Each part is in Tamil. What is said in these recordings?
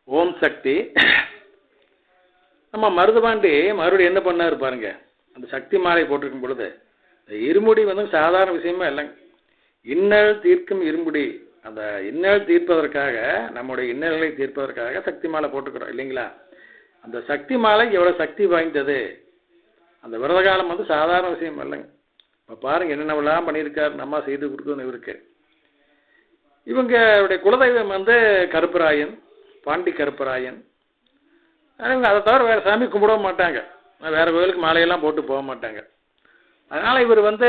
ஓம் சக்தி. நம்ம மருதுபாண்டி மறுபடியும் என்ன பண்ணாரு பாருங்க, அந்த சக்தி மாலை போட்டிருக்கும் பொழுது இருமுடி வந்து சாதாரண விஷயமா இல்லைங்க. இன்னல் தீர்க்கும் இருமுடி, அந்த இன்னல் தீர்ப்பதற்காக, நம்முடைய இன்னல்களை தீர்ப்பதற்காக சக்தி மாலை போட்டுக்கிறோம் இல்லைங்களா. அந்த சக்தி மாலை எவ்வளோ சக்தி வாய்ந்தது. அந்த விரத காலம் வந்து சாதாரண விஷயம் இல்லைங்க. இப்போ பாருங்க என்னென்னவெல்லாம் பண்ணியிருக்காரு, நம்ம செய்து கொடுக்கணும் இவருக்கு. இவங்களுடைய குலதெய்வம் வந்து கருப்பராயன், பாண்டி கருப்பராயன். அதை தவிர வேறு சாமி கும்பிடவும் மாட்டாங்க, வேறு கோயிலுக்கு மாலையெல்லாம் போட்டு போக மாட்டாங்க. அதனால் இவர் வந்து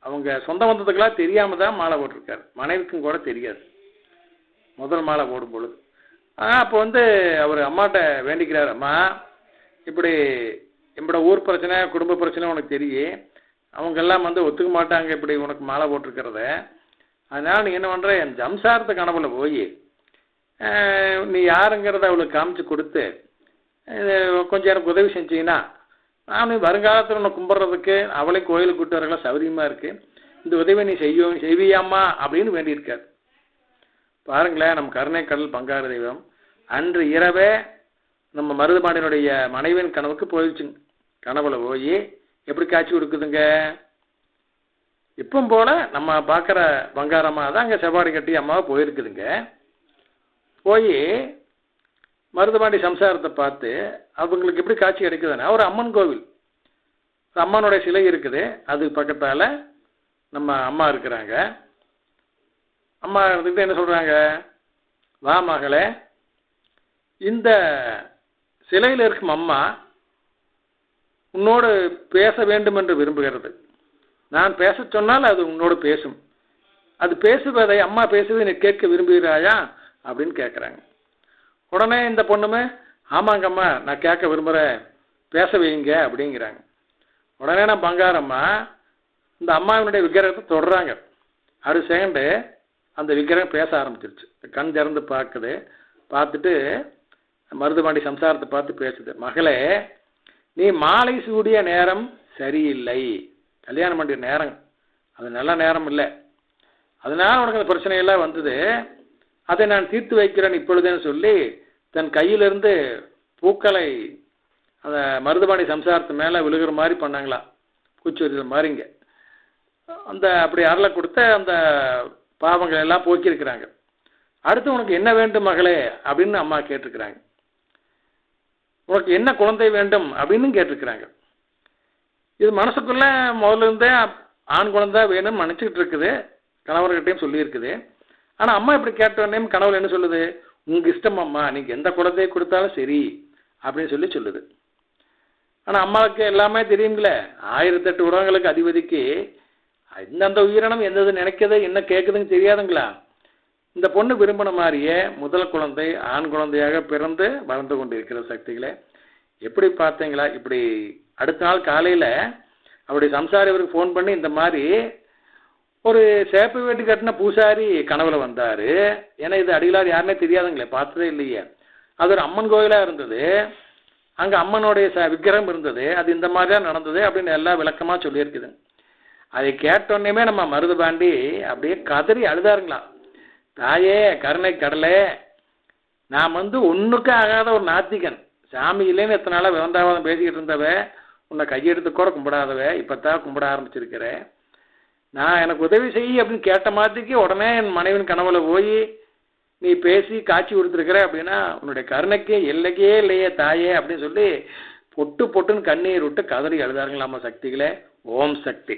அவங்க சொந்த பந்தத்துக்கெல்லாம் தெரியாமல் தான் மாலை போட்டிருக்காரு. மனைவிக்கும் கூட தெரியாது முதல் மாலை போடும் பொழுது. அப்போ வந்து அவர் அம்மாட்ட வேண்டிக்கிறார், அம்மா இப்படி என்னோட ஊர் பிரச்சனை குடும்ப பிரச்சனை உனக்கு தெரியும், அவங்கெல்லாம் வந்து ஒத்துக்க மாட்டாங்க இப்படி உனக்கு மாலை போட்டிருக்கிறத. அதனால் நீ என்ன பண்ணுற, என் சம்சாரத்தை கனவுல போய் நீ யாருங்கிறத அவளுக்கு காமிச்சு கொடுத்து கொஞ்சம் எனக்கு உதவி செஞ்சீங்கன்னா நான் வருங்காலத்தில் உன்னை கும்பிட்றதுக்கு அவளையும் கோயிலுக்கு கூட்டு வரலாம் சௌரியமாக இருக்குது, இந்த உதவி நீ செய்வியாம்மா அப்படின்னு வேண்டியிருக்காரு. பாருங்களேன், நம்ம கருணை கடல் பங்காரு தெய்வம் அன்று இரவே நம்ம மருதுபாண்டியனுடைய மனைவியின் கனவுக்கு போயிடுச்சுங்க. கனவுல போய் எப்படி காட்சி கொடுக்குதுங்க, இப்போ போல் நம்ம பார்க்குற பங்காரம்மா தான் அங்கே செவ்வாடி கட்டி அம்மாவை போயிருக்குதுங்க. போய் மருதுபாண்டி சம்சாரத்தை பார்த்து அவங்களுக்கு எப்படி காட்சி கிடைக்குதுன்னா, ஒரு அம்மன் கோவில், அம்மனுடைய சிலை இருக்குது, அது பக்கத்தால் நம்ம அம்மா இருக்கிறாங்க. அம்மா இருந்துக்கிட்டு என்ன சொல்கிறாங்க, வா மகளே, இந்த சிலையில் இருக்கும் அம்மா உன்னோடு பேச வேண்டும் என்று விரும்புகிறது, நான் பேச சொன்னால் அது உன்னோடு பேசும், அது பேசுவதை அம்மா பேசுவதை நீ கேட்க விரும்புகிறாயா அப்படின்னு கேட்குறாங்க. உடனே இந்த பொண்ணுமே ஆமாங்கம்மா நான் கேட்க விரும்புகிறேன், பேச வைங்க அப்படிங்கிறாங்க. உடனே நான் பங்காரம்மா இந்த அம்மாவினுடைய விக்கிரகத்தை தொடுறாங்க. ஒரு செகண்டு அந்த விக்கிரகம் பேச ஆரம்பிச்சிருச்சு. கண் திறந்து பார்க்குது, பார்த்துட்டு மருதுபாண்டி சம்சாரத்தை பார்த்து பேசுது, மகளே நீ மாலை சூடிய நேரம் சரியில்லை, கல்யாணம் பண்ணிய நேரம் அது நல்ல நேரம் இல்லை, அதனால் உனக்கு அந்த பிரச்சனையெல்லாம் வந்தது, அதை நான் தீர்த்து வைக்கிறேன் இப்பொழுதுன்னு சொல்லி தன் கையிலிருந்து பூக்களை அந்த மருதுபாண்டி சம்சாரத்து மேலே விழுகிற மாதிரி பண்ணாங்களா, பூச்சி மாதிரிங்க. அந்த அப்படி அருளை கொடுத்து அந்த பாவங்கள் எல்லாம் போக்கியிருக்கிறாங்க. அடுத்து உனக்கு என்ன வேண்டும் மகளே அப்படின்னு அம்மா கேட்டிருக்கிறாங்க. உனக்கு என்ன குழந்தை வேண்டும் அப்படின்னு கேட்டிருக்கிறாங்க. இது மனசுக்குள்ள முதல்ல இருந்தே ஆண் குழந்தை வேணும்னு நினச்சிக்கிட்டு இருக்குது, கணவர்கிட்டையும் சொல்லியிருக்குது. ஆனால் அம்மா இப்படி கேட்டோடனே கணவர் என்ன சொல்லுது, உங்கள் இஷ்டம் அம்மா, நீங்கள் எந்த குழந்தையை கொடுத்தாலும் சரி அப்படின்னு சொல்லுது. ஆனால் அம்மாவுக்கு எல்லாமே தெரியுங்களே, 1008 உலகங்களுக்கு அதிபதிக்கு எந்தெந்த உயிரினம் எந்தது நினைக்கிறது என்ன கேட்குதுன்னு தெரியாதுங்களா. இந்த பொண்ணு விரும்பின மாதிரியே முதல் குழந்தை ஆண் குழந்தையாக பிறந்து வளர்ந்து கொண்டு இருக்கிற சக்திகளை எப்படி பார்த்தீங்களா. இப்படி அடுத்த நாள் காலையில் அவருடைய சம்சாரி அவருக்கு ஃபோன் பண்ணி இந்த மாதிரி ஒரு சேப்பு வீட்டு கட்டின பூசாரி கனவுல வந்தார், ஏன்னா இது அடிகளார் யாருன்னே தெரியாதுங்களே, பார்த்ததே இல்லையே. அது ஒரு அம்மன் கோயிலாக இருந்தது, அங்கே அம்மனுடைய விக்கிரகம் இருந்தது, அது இந்த மாதிரி தான் நடந்தது அப்படின்னு எல்லாம் விளக்கமாக சொல்லியிருக்குது. அதை கேட்டோன்னே நம்ம மருதுபாண்டி அப்படியே கதறி அழுதாருங்களாம், தாயே கருணை கடலே, நான் வந்து ஒன்றுக்கு ஆகாத ஒரு நாத்திகன், சாமி இல்லைன்னு எத்தனை நாளாக விவந்தாவாதம் பேசிக்கிட்டு இருந்தவ, உன்னை கையெடுத்து கூட கும்பிடாதவ, இப்போ தான் கும்பிட ஆரம்பிச்சிருக்கிறேன், நான் எனக்கு உதவி செய்ய அப்படின்னு கேட்ட மாதிரிக்கு உடனே என் மனைவின் கனவுல போய் நீ பேசி காட்சி கொடுத்துருக்குற அப்படின்னா உன்னுடைய கருணைக்கே எல்லைக்கே இல்லையே தாயே அப்படின்னு சொல்லி பொட்டு பொட்டுன்னு கண்ணீர் விட்டு கதறி அழுதாருங்களாமா சக்திகளே. ஓம் சக்தி.